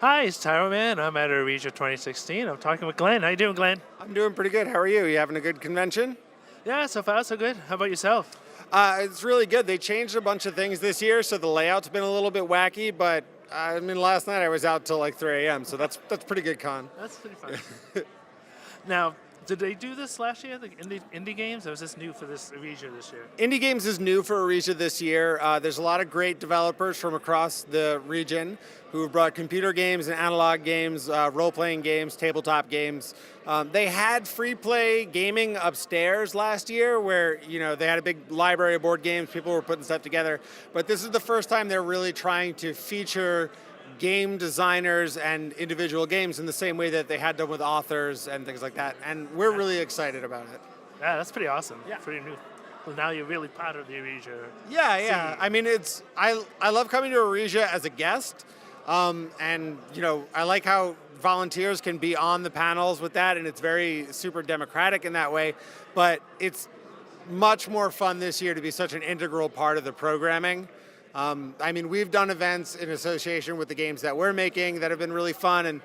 Hi, it's Tyro Man. I'm at Arisia 2016. I'm talking with Glenn. How you doing, Glenn? I'm doing pretty good. How are you? You having a good convention? Yeah, so far so good. How about yourself? It's really good. They changed a bunch of things this year, so the layout's been a little bit wacky, but I mean, last night I was out till like 3 a.m., so that's pretty good con. That's pretty fun. Now, did they do this last year, the indie games, or was this new for this Arisia this year? Indie games is new for Arisia this year. There's a lot of great developers from across the region who have brought computer games and analog games, role-playing games, tabletop games. They had free-play gaming upstairs last year where, they had a big library of board games, people were putting stuff together. But this is the first time they're really trying to feature game designers and individual games in the same way that they had done with authors and things like that. And we're really excited about it. Yeah, that's pretty awesome. Yeah. Pretty new. Well, now you're really part of the Arisia. Yeah. I mean, I love coming to Arisia as a guest. And, I like how volunteers can be on the panels with that, and it's very super democratic in that way. But it's much more fun this year to be such an integral part of the programming. I mean, we've done events in association with the games that we're making that have been really fun, and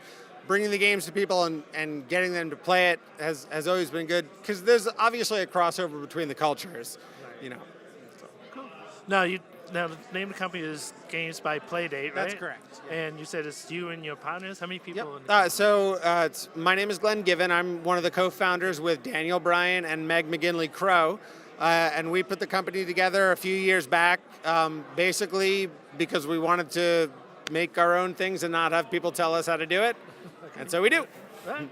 bringing the games to people and getting them to play it has always been good, because there's obviously a crossover between the cultures, So. Cool. Now the name of the company is Games by Playdate, right? That's correct. Yeah. And you said it's you and your partners. How many people? Yep. My name is Glenn Given. I'm one of the co-founders with Daniel Bryan and Meg McGinley Crow. And we put the company together a few years back, basically because we wanted to make our own things and not have people tell us how to do it. Okay. And so we do. Right.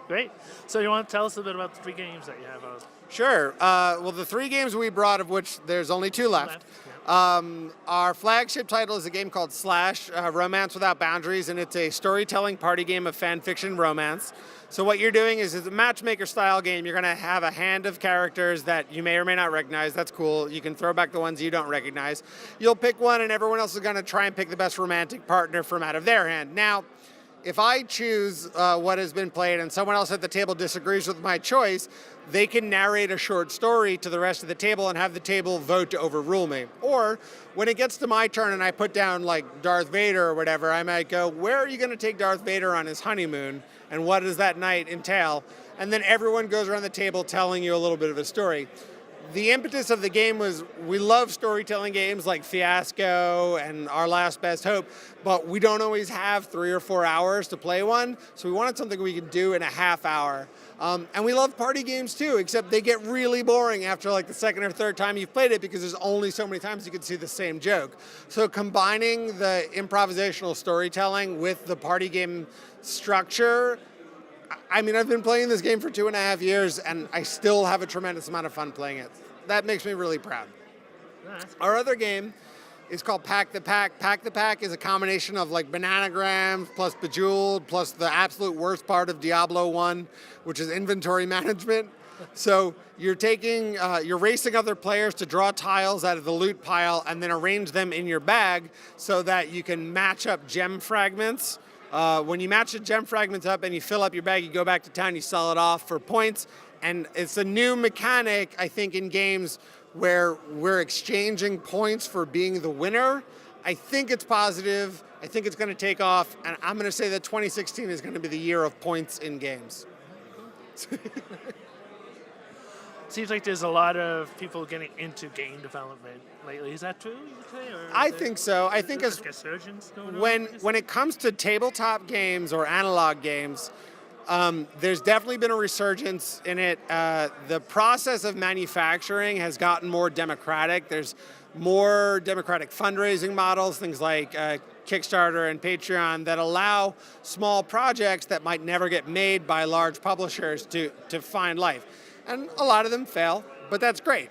Great. So you want to tell us a bit about the 3 games that you have out? Sure. Well, the 3 games we brought, of which there's only 2 left. Our flagship title is a game called Slash, Romance Without Boundaries, and it's a storytelling party game of fan fiction romance. So what you're doing is it's a matchmaker-style game. You're going to have a hand of characters that you may or may not recognize. That's cool. You can throw back the ones you don't recognize. You'll pick one, and everyone else is going to try and pick the best romantic partner from out of their hand. Now, if I choose what has been played and someone else at the table disagrees with my choice, they can narrate a short story to the rest of the table and have the table vote to overrule me. Or when it gets to my turn and I put down like Darth Vader or whatever, I might go, where are you going to take Darth Vader on his honeymoon? And what does that night entail? And then everyone goes around the table telling you a little bit of a story. The impetus of the game was we love storytelling games like Fiasco and Our Last Best Hope, but we don't always have 3 or 4 hours to play one, so we wanted something we could do in a half hour. And we love party games too, except they get really boring after like the second or third time you've played it because there's only so many times you can see the same joke. So combining the improvisational storytelling with the party game structure, I mean, I've been playing this game for 2.5 years, and I still have a tremendous amount of fun playing it. That makes me really proud. Nice. Our other game is called Pack the Pack. Pack the Pack is a combination of like Bananagrams plus Bejeweled plus the absolute worst part of Diablo 1, which is inventory management. So you're racing other players to draw tiles out of the loot pile and then arrange them in your bag so that you can match up gem fragments. When you match the gem fragments up and you fill up your bag, you go back to town, you sell it off for points. And it's a new mechanic, I think, in games where we're exchanging points for being the winner. I think it's positive. I think it's going to take off. And I'm going to say that 2016 is going to be the year of points in games. Seems like there's a lot of people getting into game development lately. Is that true, you would say? I think so. I think like a surgeon's going when it comes to tabletop games or analog games, there's definitely been a resurgence in it. The process of manufacturing has gotten more democratic. There's more democratic fundraising models, things like Kickstarter and Patreon, that allow small projects that might never get made by large publishers to find life. And a lot of them fail, but that's great,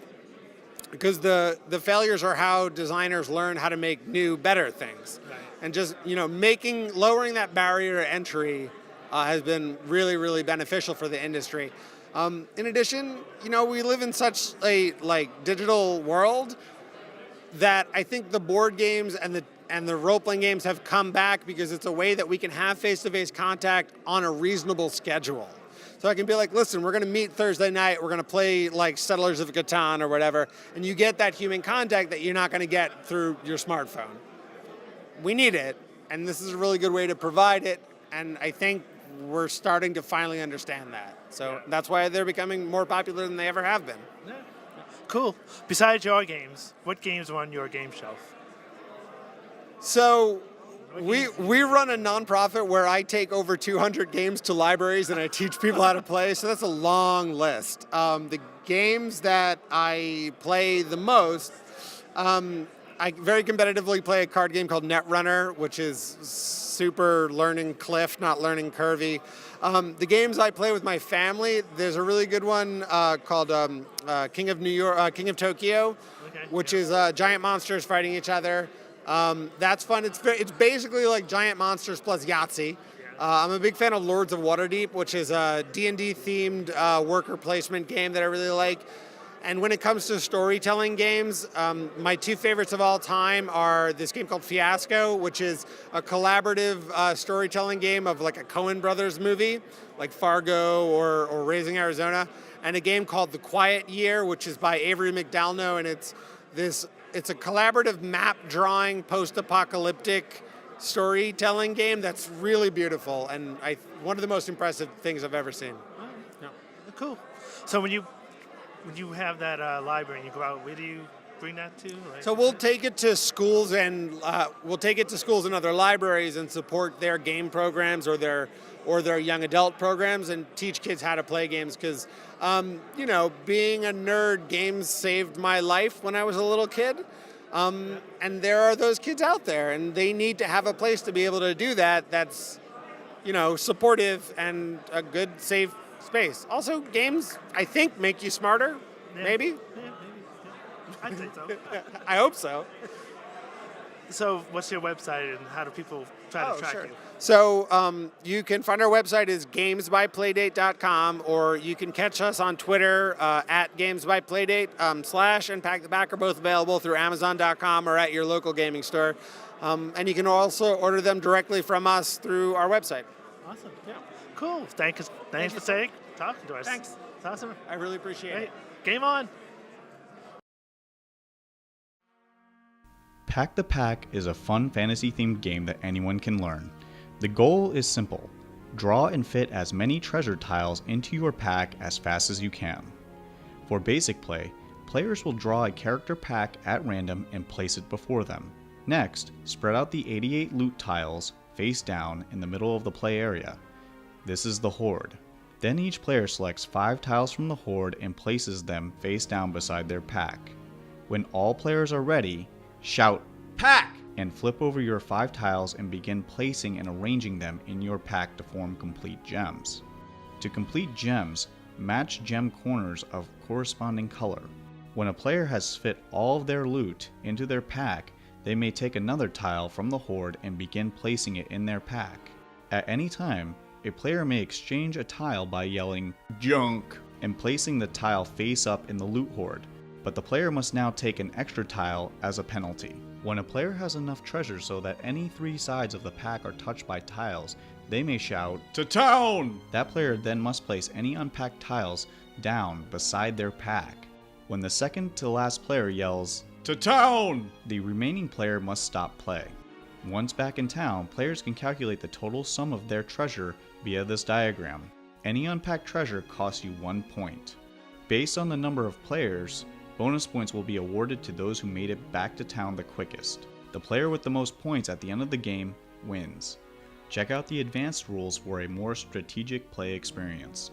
because the failures are how designers learn how to make new, better things. Right. And just, lowering that barrier to entry has been really, really beneficial for the industry. In addition, we live in such a digital world that I think the board games and the role-playing games have come back because it's a way that we can have face-to-face contact on a reasonable schedule. So I can be like, listen, we're going to meet Thursday night. We're going to play like Settlers of Catan or whatever. And you get that human contact that you're not going to get through your smartphone. We need it. and this is a really good way to provide it. And I think we're starting to finally understand that. So that's why they're becoming more popular than they ever have been. Yeah. Cool. Besides your games, what games are on your game shelf? So we run a nonprofit where I take over 200 games to libraries and I teach people how to play. So that's a long list. The games that I play the most, I very competitively play a card game called Netrunner, which is super learning cliff, not learning curvy. The games I play with my family, there's a really good one called King of Tokyo, which is giant monsters fighting each other. That's fun. It's basically like giant monsters plus Yahtzee. I'm a big fan of Lords of Waterdeep, which is a D&D themed worker placement game that I really like. And when it comes to storytelling games, my two favorites of all time are this game called Fiasco, which is a collaborative storytelling game of like a Coen Brothers movie, like Fargo or Raising Arizona, and a game called The Quiet Year, which is by Avery McDowell, and it's a collaborative map drawing post-apocalyptic storytelling game that's really beautiful and one of the most impressive things I've ever seen. Oh, yeah. Cool. So when you have that library and you go out, where do you bring that to? So we'll take it to schools and other libraries and support their game programs or their young adult programs and teach kids how to play games because, being a nerd, games saved my life when I was a little kid. And there are those kids out there and they need to have a place to be able to do that that's, supportive and a good, safe space. Also, games, I think, make you smarter, maybe? Yeah, maybe. Yeah. I'd say so. I hope so. So what's your website and how do people try to track you? So you can find our website is gamesbyplaydate.com, or you can catch us on Twitter at gamesbyplaydate / and Pack the Back are both available through Amazon.com or at your local gaming store. And you can also order them directly from us through our website. Awesome. Yeah. Cool. Thanks for talking to us. Thanks. It's awesome. I really appreciate it. Game on. Pack the Pack is a fun fantasy-themed game that anyone can learn. The goal is simple. Draw and fit as many treasure tiles into your pack as fast as you can. For basic play, players will draw a character pack at random and place it before them. Next, spread out the 88 loot tiles face down in the middle of the play area. This is the Horde. Then each player selects 5 tiles from the Horde and places them face down beside their pack. When all players are ready, shout, "Pack!" and flip over your 5 tiles and begin placing and arranging them in your pack to form complete gems. To complete gems, match gem corners of corresponding color. When a player has fit all of their loot into their pack, they may take another tile from the Horde and begin placing it in their pack. At any time, a player may exchange a tile by yelling, "Junk!" and placing the tile face up in the loot horde, but the player must now take an extra tile as a penalty. When a player has enough treasure so that any 3 sides of the pack are touched by tiles, they may shout, "To town!" That player then must place any unpacked tiles down beside their pack. When the second to last player yells, "To town!" the remaining player must stop play. Once back in town, players can calculate the total sum of their treasure via this diagram. Any unpacked treasure costs you 1 point. Based on the number of players, bonus points will be awarded to those who made it back to town the quickest. The player with the most points at the end of the game wins. Check out the advanced rules for a more strategic play experience.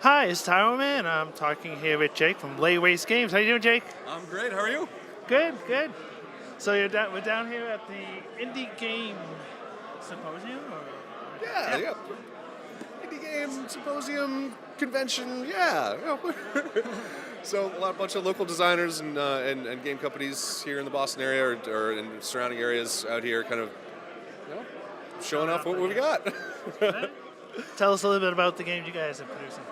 Hi, it's Tyro Man. I'm talking here with Jake from Lay Waste Games. How you doing, Jake? I'm great. How are you? Good. So we're down here at the Indie Game Symposium? Or? Yeah. Indie game symposium convention. Yeah. So a bunch of local designers and game companies here in the Boston area or in surrounding areas out here, kind of showing off what we got. Tell us a little bit about the games you guys are producing.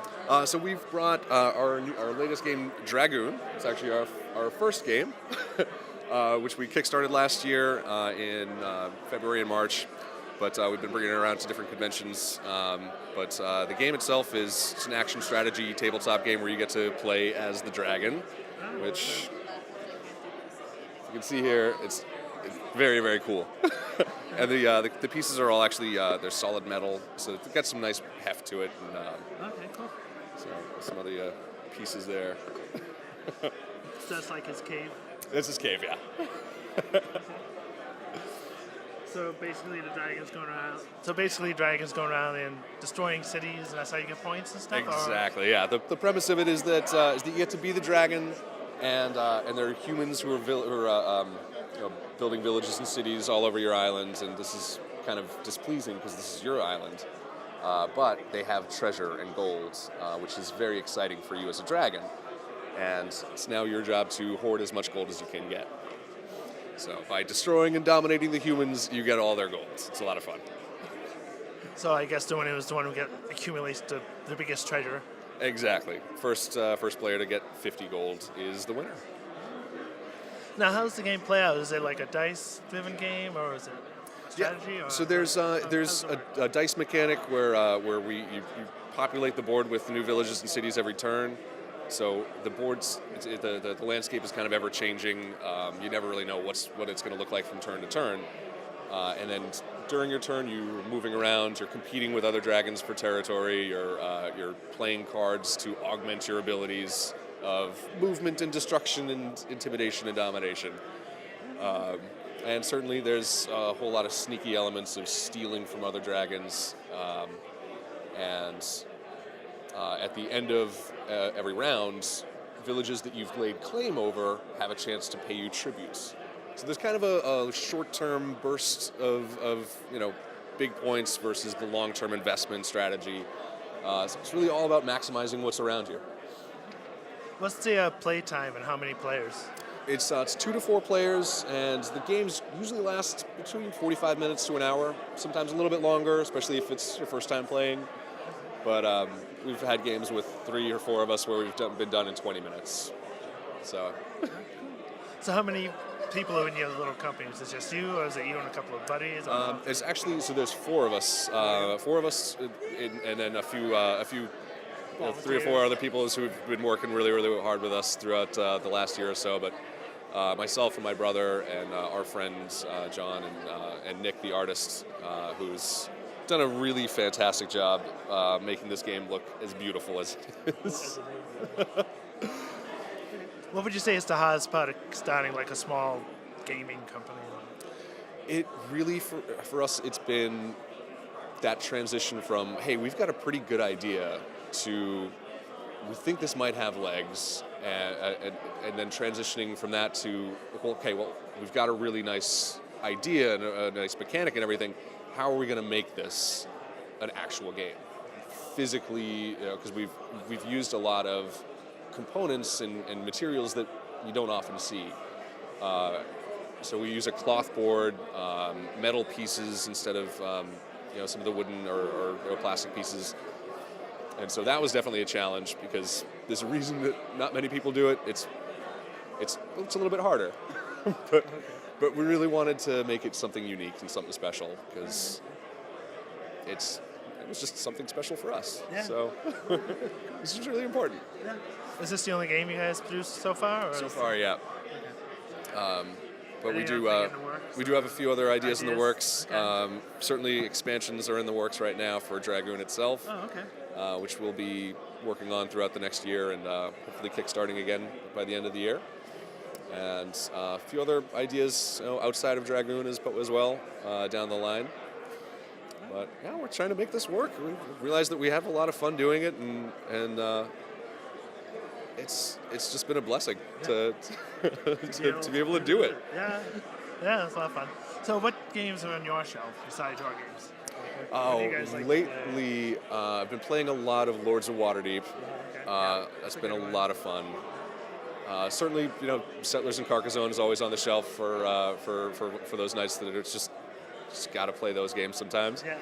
So we've brought our latest game, Dragoon. It's actually our first game, which we kickstarted last year in February and March. but we've been bringing it around to different conventions. But the game itself it's an action strategy tabletop game where you get to play as the dragon, which you can see here. It's very, very cool. And the pieces are all actually they're solid metal, so it's got some nice heft to it. And, Okay, cool. so some of the pieces there. So that's like his cave. This is cave, yeah. So basically, dragons going around and destroying cities, and that's how you get points and stuff. Exactly, yeah. The premise of it is that you get to be the dragon, and there are humans who are building villages and cities all over your island, and this is kind of displeasing because this is your island. But they have treasure and gold, which is very exciting for you as a dragon. And it's now your job to hoard as much gold as you can get. So by destroying and dominating the humans, you get all their gold. It's a lot of fun. So I guess the winner is the one who accumulates the biggest treasure. Exactly. First player to get 50 gold is the winner. Now, how does the game play out? Is it like a dice-driven game, or is it strategy? Yeah. Or So there's a dice mechanic where you populate the board with new villages and cities every turn. So the boards, the landscape is kind of ever changing. You never really know what it's going to look like from turn to turn. And then during your turn, you're moving around. You're competing with other dragons for territory. You're playing cards to augment your abilities of movement and destruction and intimidation and domination. And certainly there's a whole lot of sneaky elements of stealing from other dragons. At the end of every round, villages that you've laid claim over have a chance to pay you tributes. So there's kind of a short-term burst of big points versus the long-term investment strategy. So it's really all about maximizing what's around you. What's the play time and how many players? It's 2 to 4 players, and the games usually last between 45 minutes to an hour, sometimes a little bit longer, especially if it's your first time playing. But we've had games with 3 or 4 of us where we've been done in 20 minutes. So how many people are in your little company? Is it just you, or is it you and a couple of buddies? It's actually, so there's 4 of us. 4 of us, and then a few 3 or 4 other people who've been working really, really hard with us throughout the last year or so. But myself and my brother and our friends John and Nick, the artist, who's done a really fantastic job making this game look as beautiful as it is. What would you say is the hardest part of starting like a small gaming company? It really, for us, it's been that transition from, hey, we've got a pretty good idea, to we think this might have legs, and then transitioning from that to, we've got a really nice idea and a nice mechanic and everything. How are we going to make this an actual game? Physically, because we've used a lot of components and materials that you don't often see. So we use a cloth board, metal pieces instead of some of the wooden or plastic pieces. And so that was definitely a challenge because there's a reason that not many people do it. It's a little bit harder, but we really wanted to make it something unique and something special because it was just something special for us. Yeah. So this is really important. Yeah. Is this the only game you guys produced so far? Or So far, yeah. But we do Anything in the works, we do have a few other ideas in the works. Okay. Certainly, expansions are in the works right now for Dragoon itself, Oh, okay. which we'll be working on throughout the next year and hopefully kickstarting again by the end of the year. And a few other ideas outside of Dragoon as well down the line. But yeah, we're trying to make this work. We realize that we have a lot of fun doing it, and it's just been a blessing to be able to do it. Yeah, it's a lot of fun. So what games are on your shelf besides your games? What do you guys like to play? Lately, I've been playing a lot of Lords of Waterdeep. That's been a lot of fun. Certainly, Settlers in Carcassonne is always on the shelf for those nights that it's just got to play those games sometimes. Yeah.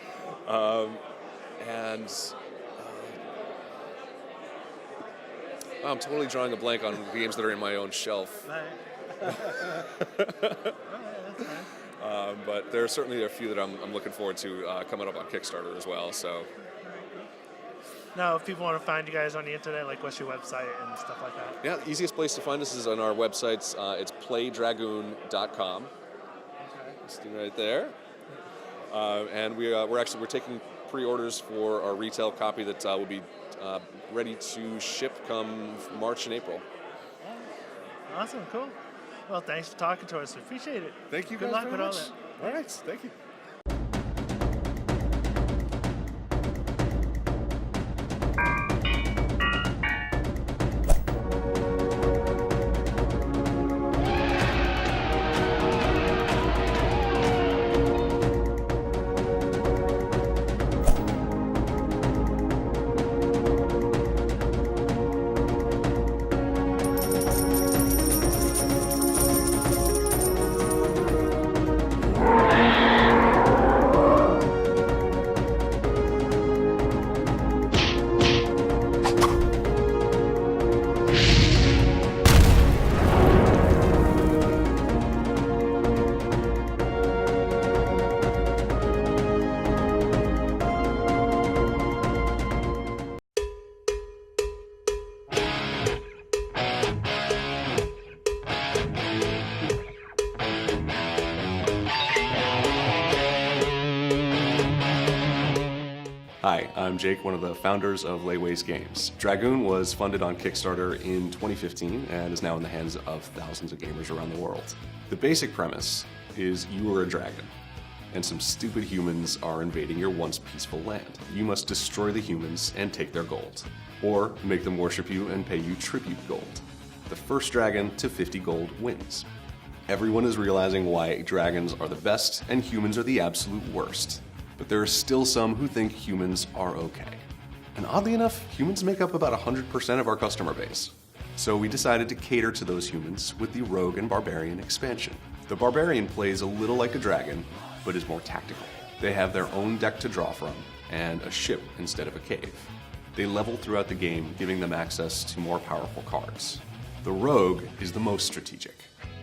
I'm totally drawing a blank on games that are in my own shelf. Right. That's fine. But there are certainly a few that I'm looking forward to coming up on Kickstarter as well. So. Now, if people want to find you guys on the internet, like what's your website and stuff like that? Yeah, the easiest place to find us is on our websites. It's playdragoon.com. Okay. Sitting right there. And we're taking pre-orders for our retail copy that will be ready to ship come March and April. Awesome, cool. Well, thanks for talking to us. We appreciate it. Thank you Good guys luck very with much. all that. All right, thank you. Hi, I'm Jake, one of the founders of Layways Games. Dragoon was funded on Kickstarter in 2015 and is now in the hands of thousands of gamers around the world. The basic premise is you are a dragon, and some stupid humans are invading your once peaceful land. You must destroy the humans and take their gold, or make them worship you and pay you tribute gold. The first dragon to 50 gold wins. Everyone is realizing why dragons are the best and humans are the absolute worst. But there are still some who think humans are okay. And oddly enough, humans make up about 100% of our customer base. So we decided to cater to those humans with the Rogue and Barbarian expansion. The Barbarian plays a little like a dragon, but is more tactical. They have their own deck to draw from, and a ship instead of a cave. They level throughout the game, giving them access to more powerful cards. The Rogue is the most strategic.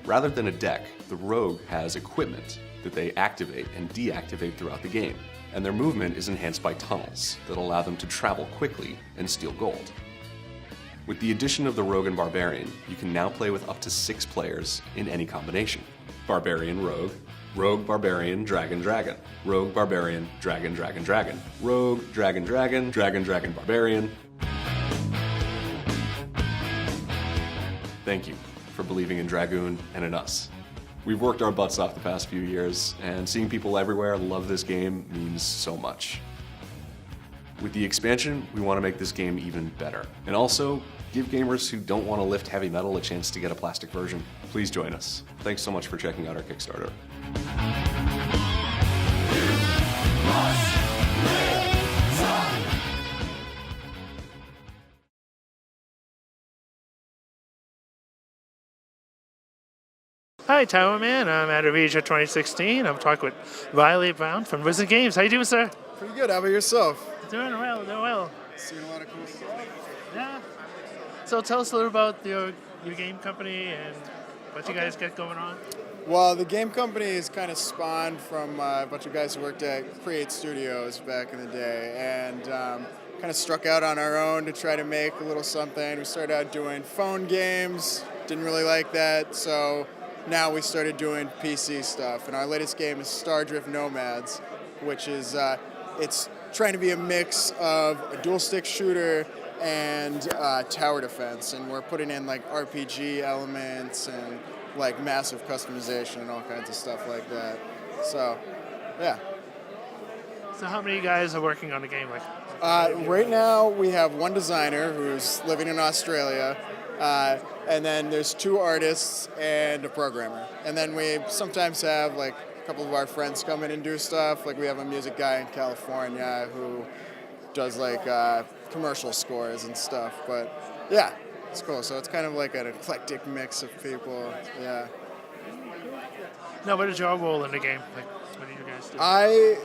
Rather than a deck, the Rogue has equipment that they activate and deactivate throughout the game, and their movement is enhanced by tunnels that allow them to travel quickly and steal gold. With the addition of the Rogue and Barbarian, you can now play with up to 6 players in any combination. Barbarian Rogue, Rogue Barbarian Dragon Dragon, Rogue Barbarian Dragon Dragon Dragon, Rogue Dragon Dragon Dragon Dragon Barbarian. Thank you for believing in Dragoon and in us. We've worked our butts off the past few years, and seeing people everywhere love this game means so much. With the expansion, we want to make this game even better, and also give gamers who don't want to lift heavy metal a chance to get a plastic version. Please join us. Thanks so much for checking out our Kickstarter. Hi, Tyro Man. I'm at Arisia 2016. I'm talking with Riley Brown from Wizard Games. How you doing, sir? Pretty good. How about yourself? Doing well, doing well. Seen a lot of cool stuff. Yeah. So tell us a little about your game company and what you guys got going on. Well, the game company is kind of spawned from a bunch of guys who worked at Create Studios back in the day, and kind of struck out on our own to try to make a little something. We started out doing phone games, didn't really like that, so now we started doing PC stuff. And our latest game is Stardrift Nomads, which is it's trying to be a mix of a dual stick shooter and tower defense, and we're putting in like RPG elements and like massive customization and all kinds of stuff like that. So, yeah. So how many guys are working on the game? Right now we have one designer who's living in Australia, and then there's 2 artists and a programmer. And then we sometimes have like a couple of our friends come in and do stuff. Like we have a music guy in California who does like commercial scores and stuff. But yeah, it's cool. So it's kind of like an eclectic mix of people. Yeah. Now, what is your role in the game? What do you guys do?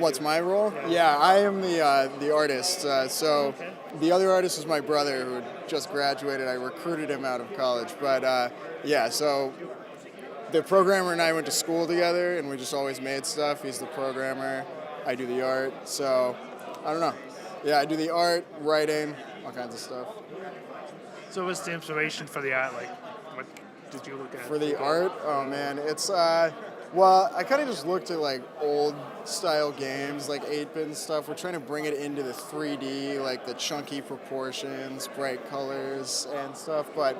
What's my role? Yeah, I am the artist. So the other artist is my brother who just graduated. I recruited him out of college. But yeah, so the programmer and I went to school together, and we just always made stuff. He's the programmer, I do the art. So I don't know. Yeah, I do the art, writing, all kinds of stuff. So what's the inspiration for the art? Like, what did you look at? For the art, oh man, it's well, I kind of just looked at like old style games, like 8-bit and stuff. We're trying to bring it into the 3D, like the chunky proportions, bright colors and stuff. But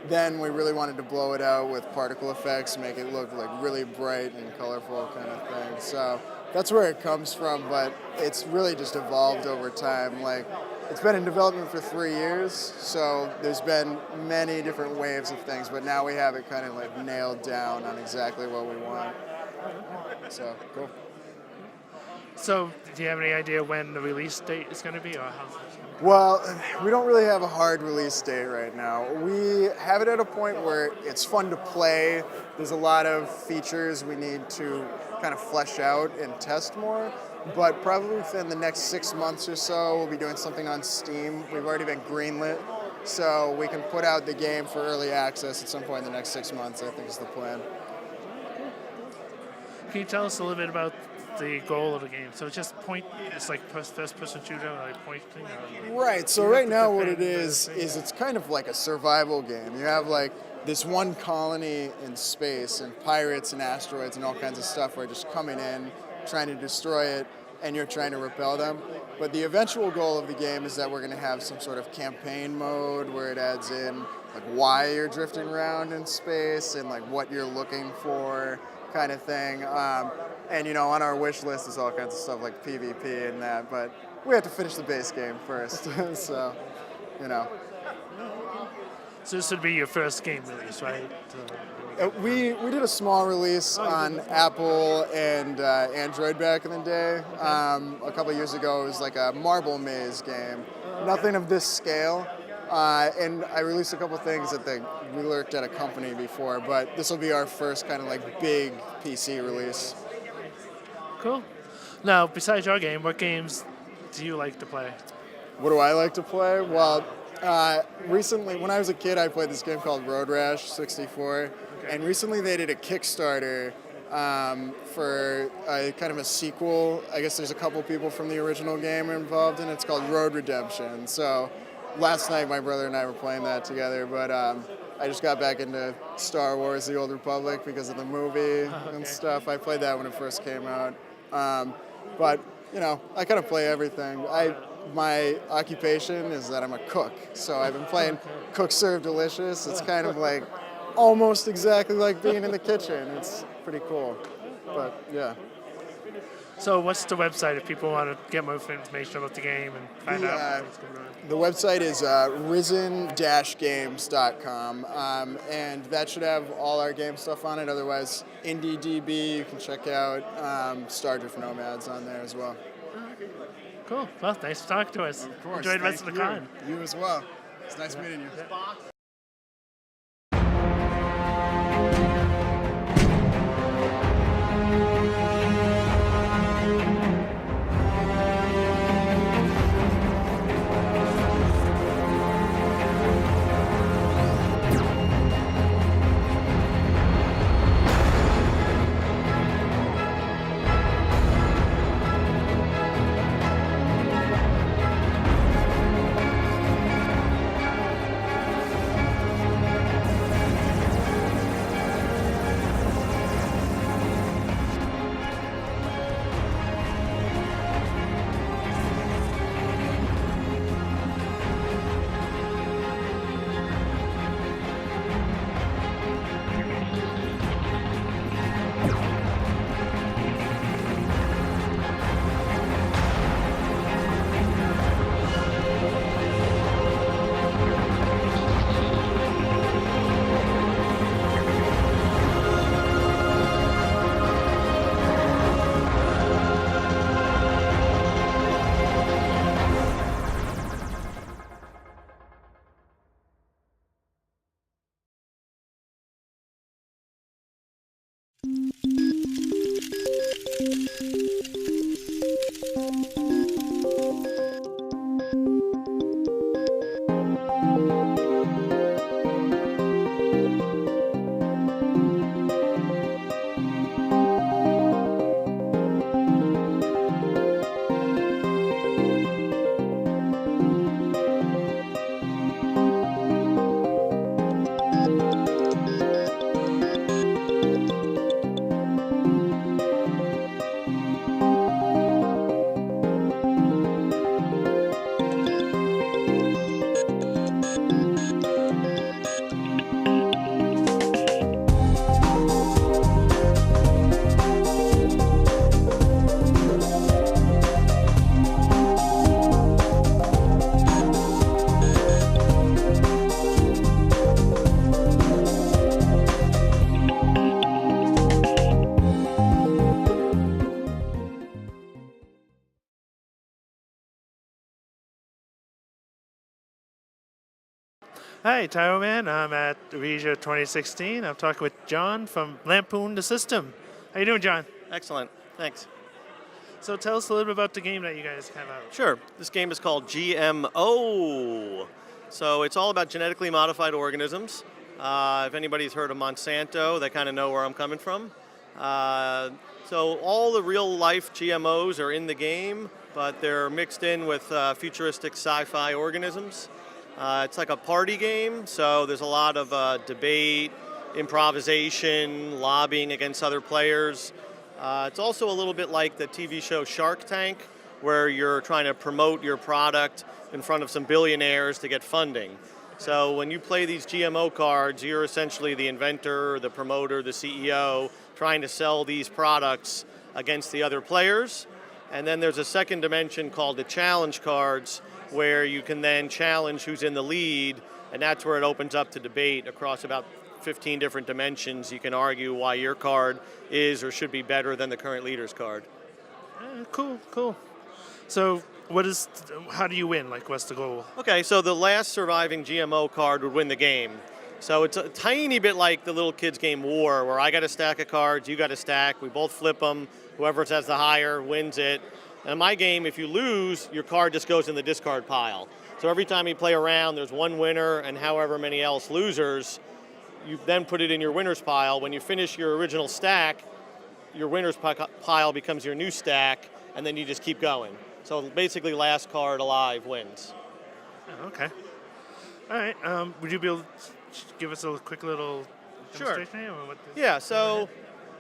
then we really wanted to blow it out with particle effects, make it look like really bright and colorful kind of thing. So that's where it comes from, but it's really just evolved over time. Like, it's been in development for 3 years, so there's been many different waves of things, but now we have it kind of like nailed down on exactly what we want. So, cool. So, do you have any idea when the release date is going to be, or how? Well, we don't really have a hard release date right now. We have it at a point where it's fun to play. There's a lot of features we need to kind of flesh out and test more. But probably within the next 6 months or so, we'll be doing something on Steam. We've already been greenlit, so we can put out the game for early access at some point in the next 6 months, I think is the plan. Can you tell us a little bit about the goal of the game? So it's just it's like first-person shooter, like pointing? Right, so right now what it is it's kind of like a survival game. You have like this one colony in space, and pirates and asteroids and all kinds of stuff are just coming in, trying to destroy it, and you're trying to repel them. But the eventual goal of the game is that we're going to have some sort of campaign mode where it adds in like why you're drifting around in space and like what you're looking for kind of thing. And you know, on our wish list is all kinds of stuff like PvP and that, but we have to finish the base game first. So, you know. So this would be your first game release, right? We did a small release on Apple and Android back in the day. A couple of years ago, it was like a marble maze game. Nothing of this scale. And I released a couple things we worked at a company before, but this will be our first kind of like big PC release. Cool. Now, besides your game, what games do you like to play? What do I like to play? Well, recently, when I was a kid, I played this game called Road Rash 64. And recently they did a Kickstarter for kind of a sequel. I guess there's a couple people from the original game involved in it. It's called Road Redemption. So last night my brother and I were playing that together, but I just got back into Star Wars The Old Republic because of the movie and stuff. I played that when it first came out. But, you know, I kind of play everything. My occupation is that I'm a cook. So I've been playing Cook Serve Delicious. It's kind of like almost exactly like being in the kitchen. It's pretty cool, but yeah. So what's the website if people want to get more information about the game and find out what's going on? The website is risen-games.com, and that should have all our game stuff on it. Otherwise, IndieDB, you can check out Stardrift Nomads on there as well. Cool. Well, thanks for talking to us. Of course. Enjoy the rest of the con. You as well. It's nice meeting you. Hi, Tyro Man. I'm at Arisia 2016. I'm talking with John from Lampoon the System. How you doing, John? Excellent. Thanks. So tell us a little bit about the game that you guys have out. Sure. This game is called GMO. So it's all about genetically modified organisms. If anybody's heard of Monsanto, they kind of know where I'm coming from. So all the real life GMOs are in the game, but they're mixed in with futuristic sci-fi organisms. It's like a party game, so there's a lot of debate, improvisation, lobbying against other players. It's also a little bit like the TV show Shark Tank, where you're trying to promote your product in front of some billionaires to get funding. So when you play these GMO cards, you're essentially the inventor, the promoter, the CEO, trying to sell these products against the other players. And then there's a second dimension called the challenge cards, where you can then challenge who's in the lead, and that's where it opens up to debate across about 15 different dimensions. You can argue why your card is or should be better than the current leader's card. Cool. So how do you win? Like, what's the goal? Okay, so the last surviving GMO card would win the game. So it's a tiny bit like the little kids game War, where I got a stack of cards, you got a stack, we both flip them, whoever has the higher wins it. And in my game, if you lose, your card just goes in the discard pile. So every time you play around, there's one winner and however many else losers. You then put it in your winner's pile. When you finish your original stack, your winner's pile becomes your new stack, and then you just keep going. So basically, last card alive wins. Oh, okay. All right. Would you be able to give us a quick little demonstration here? Or what Yeah, so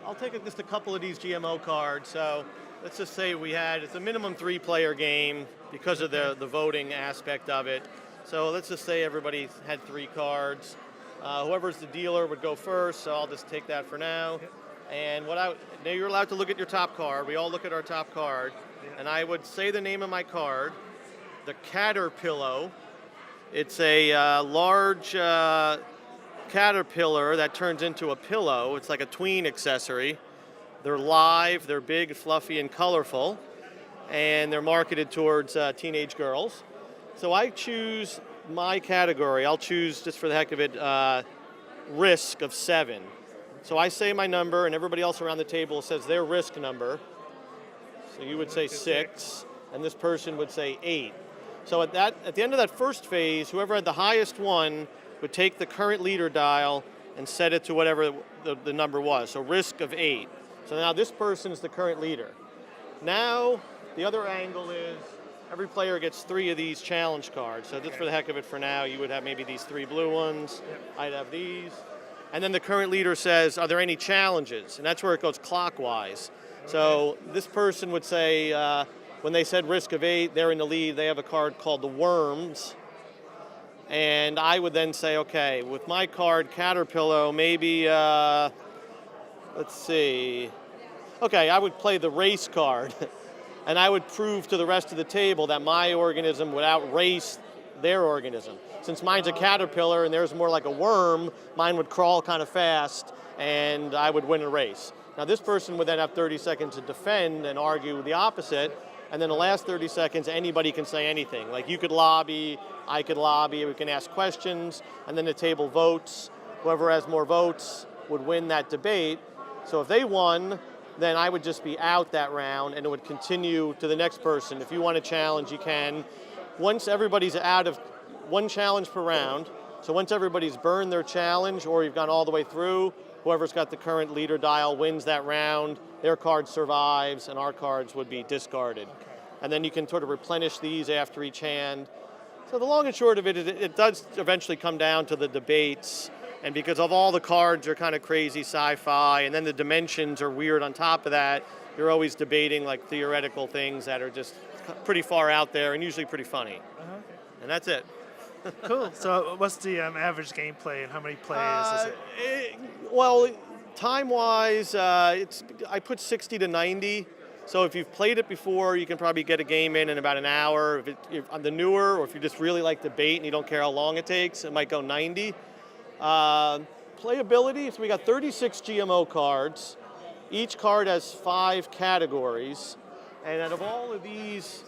I'll take just a couple of these GMO cards. So let's just say it's a minimum 3-player game because of the voting aspect of it. So let's just say everybody had 3 cards. Whoever's the dealer would go first, so I'll just take that for now. Yep. And now you're allowed to look at your top card. We all look at our top card. Yep. And I would say the name of my card, the Caterpillow. It's a large caterpillar that turns into a pillow. It's like a tween accessory. They're live, they're big, fluffy, and colorful. And they're marketed towards teenage girls. So I choose my category. I'll choose, just for the heck of it, risk of 7. So I say my number, and everybody else around the table says their risk number. So you would say 6, and this person would say 8. So at the end of that first phase, whoever had the highest one would take the current leader dial and set it to whatever the number was. So risk of 8. So now this person is the current leader. Now the other angle is every player gets 3 of these challenge cards. So just for the heck of it for now, you would have maybe these 3 blue ones. Yep. I'd have these. And then the current leader says, are there any challenges? And that's where it goes clockwise. Okay. So this person would say, when they said risk of 8, they're in the lead. They have a card called the Worms. And I would then say, okay, with my card, Caterpillar, maybe, let's see. Okay, I would play the race card. And I would prove to the rest of the table that my organism would outrace their organism. Since mine's a caterpillar and theirs more like a worm, mine would crawl kind of fast and I would win a race. Now this person would then have 30 seconds to defend and argue the opposite, and then the last 30 seconds anybody can say anything. Like you could lobby, I could lobby, we can ask questions, and then the table votes. Whoever has more votes would win that debate. So if they won, then I would just be out that round and it would continue to the next person. If you want to challenge, you can. Once everybody's out of 1 challenge per round, so once everybody's burned their challenge or you've gone all the way through, whoever's got the current leader dial wins that round, their card survives, and our cards would be discarded. And then you can sort of replenish these after each hand. So the long and short of it, it does eventually come down to the debates. And because of all the cards are kind of crazy sci-fi, and then the dimensions are weird on top of that, you're always debating like theoretical things that are just pretty far out there and usually pretty funny. Okay. And that's it. Cool. So what's the average gameplay and how many players is it? Well, time-wise, I put 60 to 90. So if you've played it before, you can probably get a game in about an hour. If on the newer, or if you just really like debate and you don't care how long it takes, it might go 90. Playability, so we got 36 GMO cards. Each card has 5 categories. And out of all of these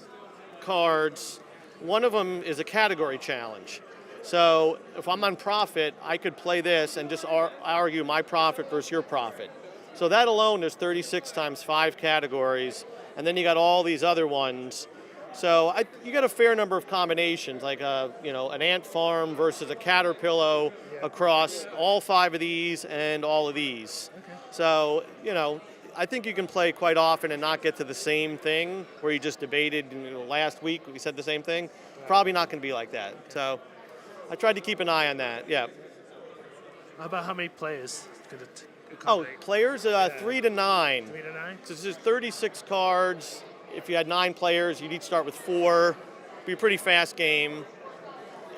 cards, one of them is a category challenge. So if I'm on profit, I could play this and just argue my profit versus your profit. So that alone, there's 36 times 5 categories, and then you got all these other ones. So you got a fair number of combinations, like an ant farm versus a caterpillar across all 5 of these and all of these. Okay. So, I think you can play quite often and not get to the same thing where you just debated last week, we said the same thing. Probably not going to be like that. So I tried to keep an eye on that, yeah. How about how many players could it Oh, accommodate? players, 3 to 9. 3 to 9? So it's just 36 cards. If you had 9 players, you'd each start with 4. Be a pretty fast game.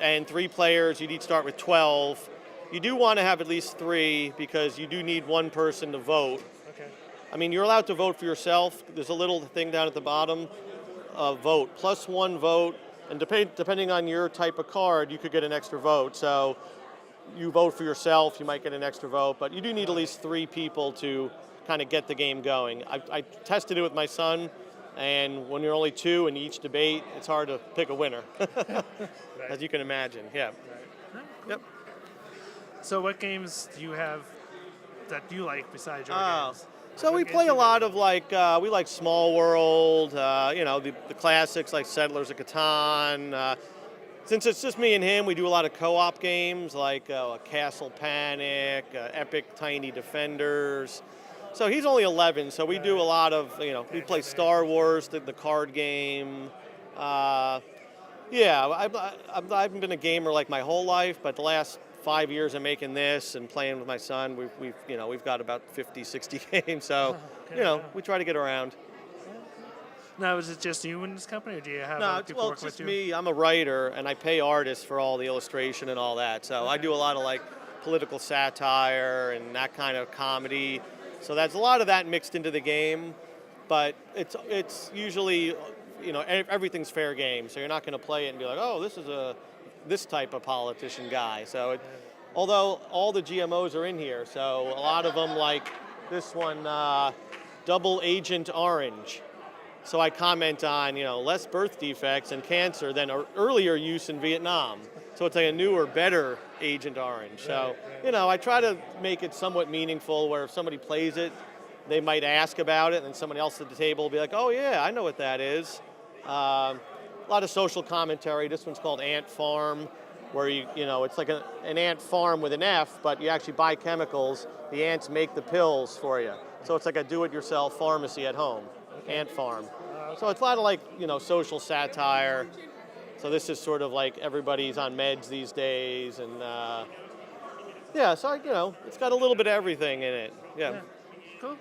And 3 players, you'd each start with 12. You do want to have at least 3 because you do need one person to vote. Okay. I mean, you're allowed to vote for yourself. There's a little thing down at the bottom, vote, plus 1 vote. And depending on your type of card, you could get an extra vote. So you vote for yourself, you might get an extra vote. But you do need at least 3 people to kind of get the game going. I tested it with my son. And when you're only 2 and you each debate, it's hard to pick a winner, as you can imagine. Yeah. Right. Cool. Yep. So what games do you have that you like besides your games? So we What play games a do you lot like? of we like Small World, the classics like Settlers of Catan. Since it's just me and him, we do a lot of co-op games like Castle Panic, Epic Tiny Defenders. So he's only 11, so we do a lot of, we play Star Wars, the card game. I've been a gamer like my whole life, but the last 5 years of making this and playing with my son, we've got about 50, 60 games. So, we try to get around. Now, is it just you in this company, or do you have No, other it's people work just with you? me. I'm a writer, and I pay artists for all the illustration and all that. So I do a lot of political satire and that kind of comedy. So there's a lot of that mixed into the game, but it's usually, everything's fair game. So you're not going to play it and be like, oh, this is this type of politician guy. So although all the GMOs are in here, so a lot of them, like this one, Double Agent Orange. So I comment on, less birth defects and cancer than earlier use in Vietnam. So it's like a newer, better Agent Orange. So, I try to make it somewhat meaningful where if somebody plays it, they might ask about it, and then somebody else at the table will be like, oh yeah, I know what that is. A lot of social commentary. This one's called Ant Farm, where it's like an ant farm with an F, but you actually buy chemicals. The ants make the pills for you. So it's like a do-it-yourself pharmacy at home, Ant Farm. So it's a lot of social satire. So this is sort of like everybody's on meds these days, and so it's got a little bit of everything in it. Yeah. Cool.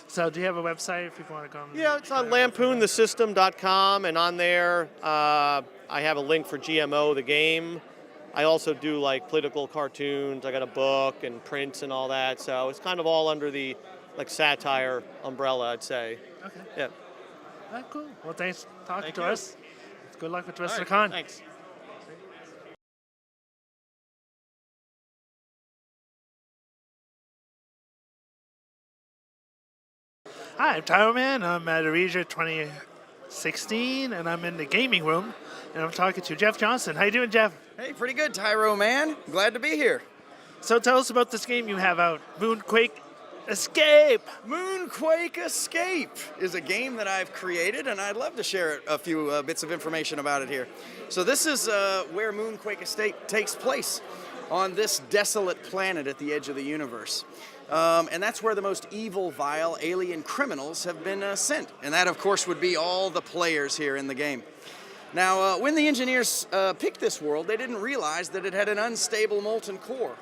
So do you have a website if people want to come? Yeah, it's on lampoonthesystem.com, and on there I have a link for GMO, the game. I also do political cartoons. I got a book and prints and all that. So it's kind of all under the satire umbrella, I'd say. Okay. Yeah. All right, cool. Well, thanks for talking Thank to you. us. Good luck with the rest All of the right, con. Thanks. Hi, I'm Tyro Man. I'm at Arisia 2016, and I'm in the gaming room, and I'm talking to Jeff Johnston. How you doing, Jeff? Hey, pretty good, Tyro man. Glad to be here. So tell us about this game you have out, Moonquake Escape. Moonquake Escape is a game that I've created, and I'd love to share a few bits of information about it here. So this is where Moonquake Escape takes place, on this desolate planet at the edge of the universe. And that's where the most evil, vile alien criminals have been sent. And that, of course, would be all the players here in the game. Now, when the engineers picked this world, they didn't realize that it had an unstable molten core.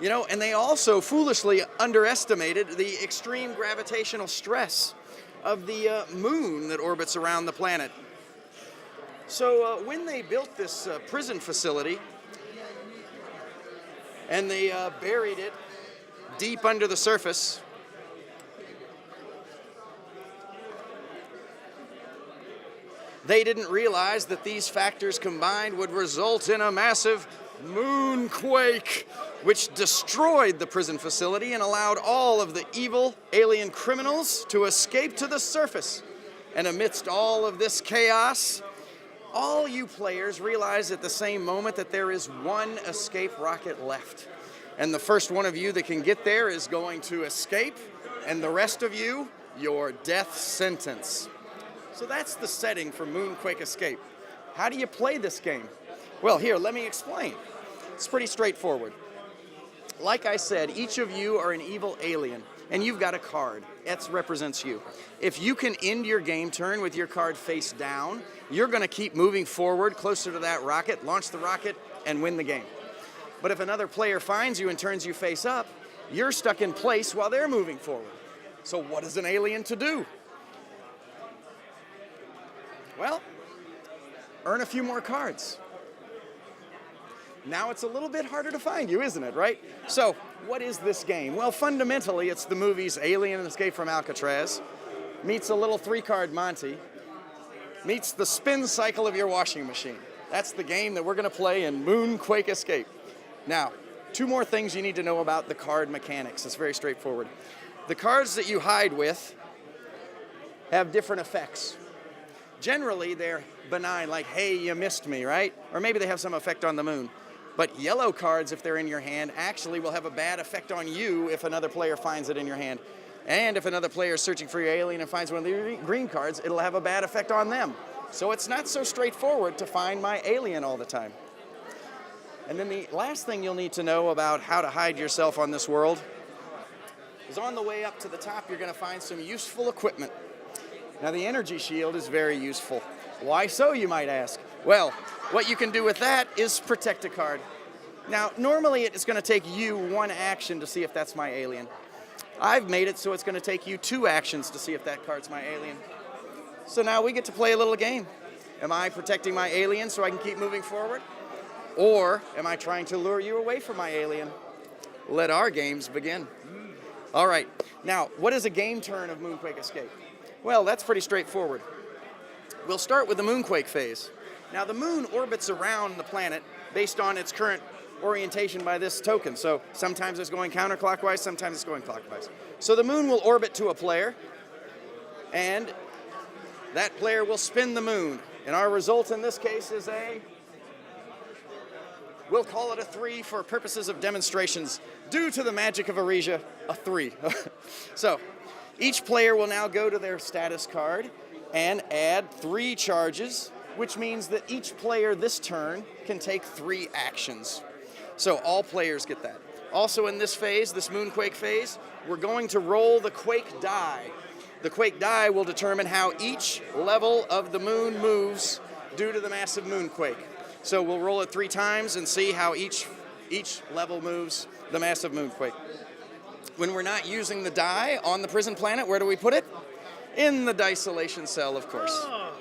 And they also foolishly underestimated the extreme gravitational stress of the moon that orbits around the planet. So when they built this prison facility, and they buried it deep under the surface, they didn't realize that these factors combined would result in a massive moonquake, which destroyed the prison facility and allowed all of the evil alien criminals to escape to the surface. And amidst all of this chaos, all you players realize at the same moment that there is one escape rocket left. And the first one of you that can get there is going to escape, and the rest of you, your death sentence. So that's the setting for Moonquake Escape. How do you play this game? Well, here, let me explain. It's pretty straightforward. Like I said, each of you are an evil alien, and you've got a card. That represents you. If you can end your game turn with your card face down, you're going to keep moving forward closer to that rocket, launch the rocket, and win the game. But if another player finds you and turns you face up, you're stuck in place while they're moving forward. So what is an alien to do? Well, earn a few more cards. Now it's a little bit harder to find you, isn't it, right? So, what is this game? Well, fundamentally, it's the movies Alien and Escape from Alcatraz meets a little 3-card Monty meets the spin cycle of your washing machine. That's the game that we're going to play in Moonquake Escape. Now, 2 more things you need to know about the card mechanics. It's very straightforward. The cards that you hide with have different effects. Generally, they're benign, like, hey, you missed me, right? Or maybe they have some effect on the moon. But yellow cards, if they're in your hand, actually will have a bad effect on you if another player finds it in your hand. And if another player is searching for your alien and finds one of the green cards, it'll have a bad effect on them. So it's not so straightforward to find my alien all the time. And then the last thing you'll need to know about how to hide yourself on this world is on the way up to the top, you're going to find some useful equipment. Now, the energy shield is very useful. Why so, you might ask? Well, what you can do with that is protect a card. Now, normally it's going to take you 1 action to see if that's my alien. I've made it so it's going to take you 2 actions to see if that card's my alien. So now we get to play a little game. Am I protecting my alien so I can keep moving forward? Or am I trying to lure you away from my alien? Let our games begin. All right. Now, what is a game turn of Moonquake Escape? Well, that's pretty straightforward. We'll start with the Moonquake phase. Now, the moon orbits around the planet based on its current orientation by this token. So sometimes it's going counterclockwise, sometimes it's going clockwise. So the moon will orbit to a player, and that player will spin the moon. And our result in this case is we'll call it a 3 for purposes of demonstrations. Due to the magic of Arisia, a 3. So each player will now go to their status card and add 3 charges, which means that each player this turn can take 3 actions. So all players get that. Also in this phase, this Moonquake phase, we're going to roll the Quake die. The Quake die will determine how each level of the moon moves due to the massive Moonquake. So we'll roll it 3 times and see how each level moves the massive Moonquake. When we're not using the die on the prison planet, where do we put it? In the disolation cell, of course. Oh,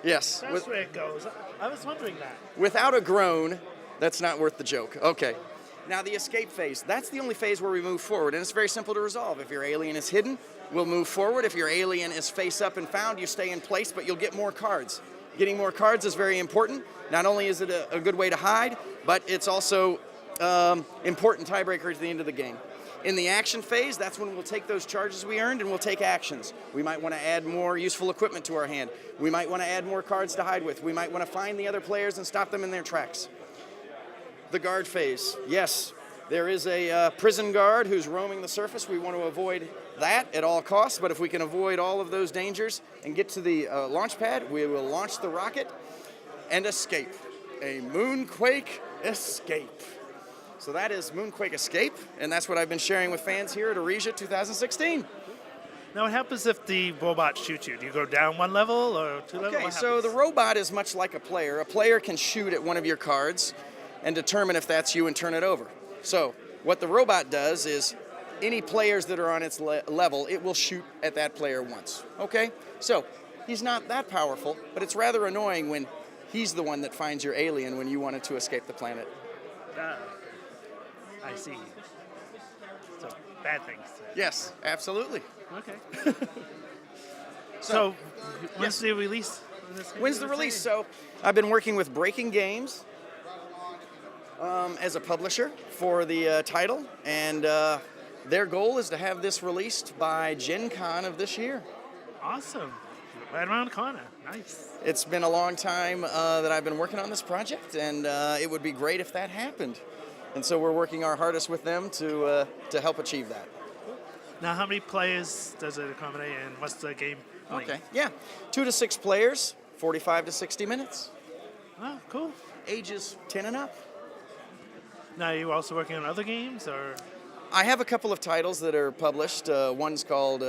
yes. that's where it goes. I was wondering that. Without a groan, that's not worth the joke. Okay. Now the escape phase, that's the only phase where we move forward, and it's very simple to resolve. If your alien is hidden, we'll move forward. If your alien is face up and found, you stay in place, but you'll get more cards. Getting more cards is very important. Not only is it a good way to hide, but it's also important tiebreaker at the end of the game. In the action phase, that's when we'll take those charges we earned and we'll take actions. We might want to add more useful equipment to our hand. We might want to add more cards to hide with. We might want to find the other players and stop them in their tracks. The guard phase. Yes, there is a prison guard who's roaming the surface. We want to avoid that at all costs, but if we can avoid all of those dangers and get to the launch pad, we will launch the rocket and escape. A Moonquake Escape. So that is Moonquake Escape, and that's what I've been sharing with fans here at Arisia 2016. Now, what happens if the robot shoots you? Do you go down 1 level or 2 levels? Okay, so the robot is much like a player. A player can shoot at one of your cards and determine if that's you and turn it over. So what the robot does is any players that are on its level, it will shoot at that player once. Okay? So he's not that powerful, but it's rather annoying when he's the one that finds your alien when you wanted to escape the planet. I see. So, bad things. Yes, absolutely. Okay. So when's the release? When's the release? So, I've been working with Breaking Games as a publisher for the title, and their goal is to have this released by Gen Con of this year. Awesome. Right around the corner. Nice. It's been a long time that I've been working on this project, and it would be great if that happened. And so we're working our hardest with them to help achieve that. Now, how many players does it accommodate, and what's the game length? Okay. Yeah. 2 to 6 players, 45 to 60 minutes. Oh, cool. Ages 10 and up. Now, are you also working on other games, or? I have a couple of titles that are published. One's called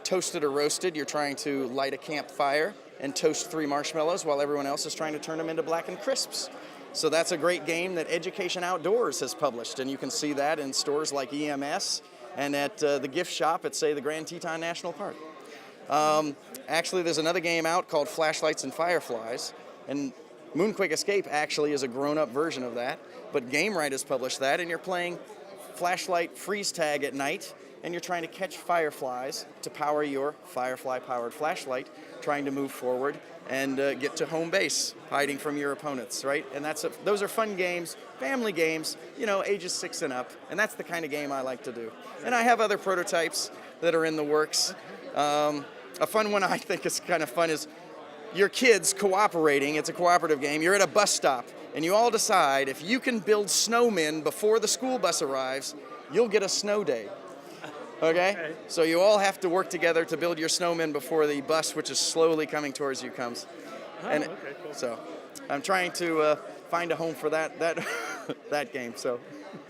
Toasted or Roasted. You're trying to light a campfire and toast 3 marshmallows while everyone else is trying to turn them into blackened crisps. So that's a great game that Education Outdoors has published, and you can see that in stores like EMS and at the gift shop at, say, the Grand Teton National Park. Actually, there's another game out called Flashlights and Fireflies, and Moonquake Escape actually is a grown-up version of that, but Gamewright has published that, and you're playing flashlight freeze tag at night, and you're trying to catch fireflies to power your firefly-powered flashlight, trying to move forward and get to home base, hiding from your opponents, right? And those are fun games, family games, ages 6 and up, and that's the kind of game I like to do. And I have other prototypes that are in the works. A fun one I think is kind of fun is your kids cooperating. It's a cooperative game. You're at a bus stop, and you all decide if you can build snowmen before the school bus arrives, you'll get a snow day. Okay? So you all have to work together to build your snowmen before the bus, which is slowly coming towards you, comes. Oh, okay, cool. So I'm trying to find a home for that that game. So.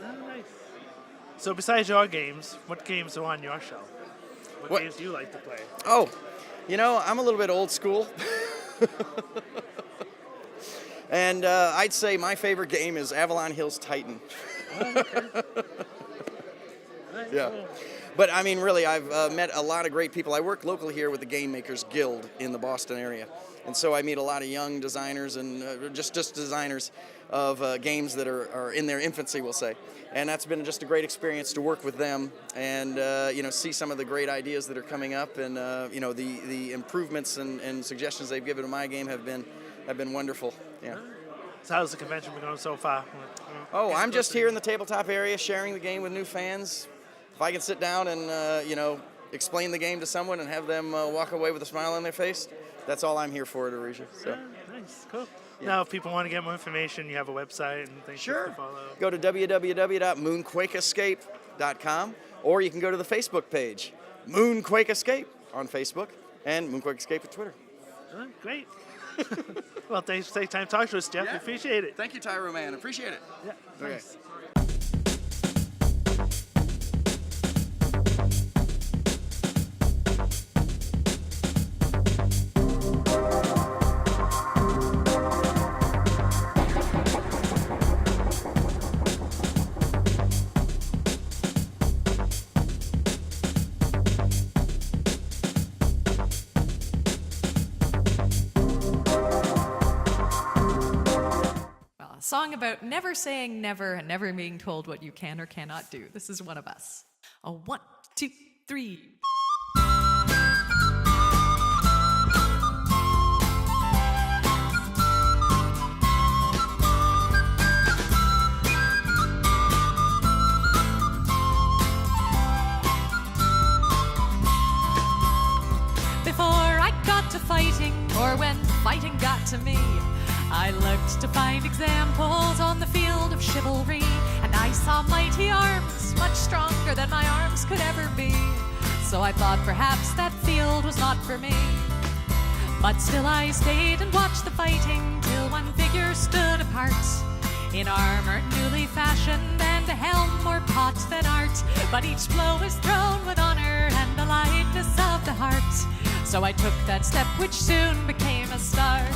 Oh, nice. So besides your games, what games are on your shelf? What games do you like to play? Oh, I'm a little bit old school. And I'd say my favorite game is Avalon Hills Titan. Oh, okay. Yeah. But I mean, really, I've met a lot of great people. I work locally here with the Game Makers Guild in the Boston area. And so I meet a lot of young designers and just designers of games that are in their infancy, we'll say. And that's been just a great experience to work with them and, see some of the great ideas that are coming up. And, the improvements and suggestions they've given to my game have been wonderful. Yeah. So how's the convention been going so far? Oh, I'm just here in the tabletop area sharing the game with new fans. If I can sit down and, explain the game to someone and have them walk away with a smile on their face, that's all I'm here for at Arisia. So. Nice, cool. Yeah. Now, if people want to get more information, you have a website and things to follow. Go to www.moonquakeescape.com, or you can go to the Facebook page, Moonquake Escape on Facebook, and Moonquake Escape at Twitter. Great. Well, thanks for taking time to talk to us, Jeff. Yeah. We appreciate it. Thank you, Tyro, man. Appreciate it. Yeah, Okay. nice. A song about never saying never and never being told what you can or cannot do. This is one of us. A 1, 2, 3. Before I got to fighting, or when fighting got to me, I looked to find examples on the field of chivalry, and I saw mighty arms, much stronger than my arms could ever be. So I thought perhaps that field was not for me. But still I stayed and watched the fighting till one figure stood apart, in armor newly fashioned and a helm more pot than art. But each blow is thrown with honor and the lightness of the heart. So I took that step which soon became a start.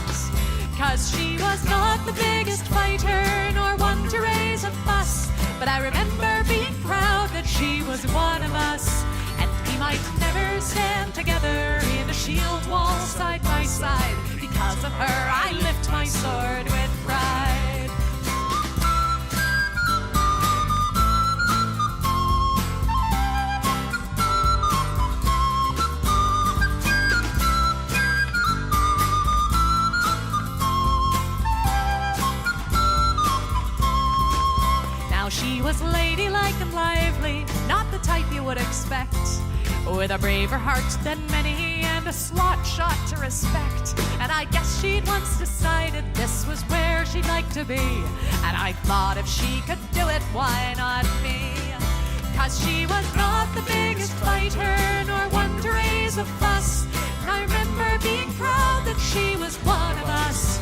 'Cause she was not the biggest fighter, nor one to raise a fuss, but I remember being proud that she was one of us. And we might never stand together in a shield wall side by side. Because of her I lift my sword with pride. She was ladylike and lively, not the type you would expect, with a braver heart than many and a slot shot to respect. And I guess she'd once decided this was where she'd like to be. And I thought if she could do it, why not me? 'Cause she was not the biggest fighter, nor one to raise a fuss. And I remember being proud that she was one of us.